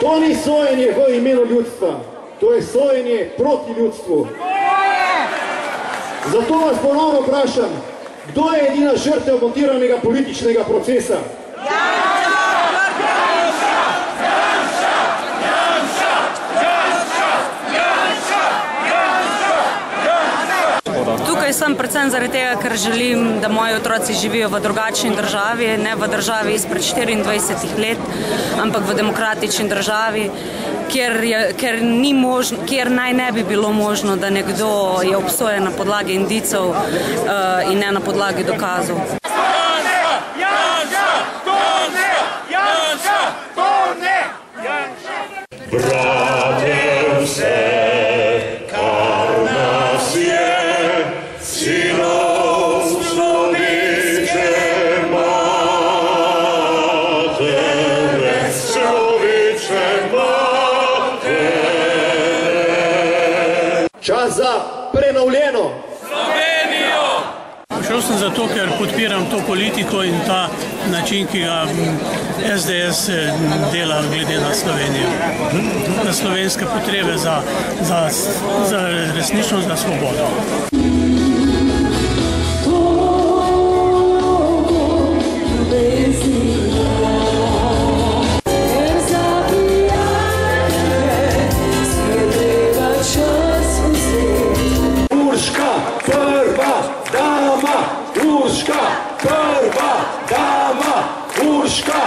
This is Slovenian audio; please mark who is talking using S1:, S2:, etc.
S1: To ni sojenje v imenu ljudstva, to je sojenje proti ljudstvu. Zato vas ponovno vprašam, kdo je edina žrtev montiranega političnega procesa?
S2: Tukaj sem predvsem zaradi tega, ker želim, da moji otroci živijo v drugačni državi, ne v državi izpred 24 let, ampak v demokratični državi, kjer naj ne bi bilo možno, da nekdo je obsojen na podlagi indicev in ne na podlagi dokazov.
S1: Čas za prenovljeno
S3: Slovenijo! Prišel sem zato, ker podpiram to politiko in ta način, ki ga SDS dela glede na Slovenijo. Na slovenske potrebe za resničnost, za svobodo.
S1: Urška, prva dama, Urška,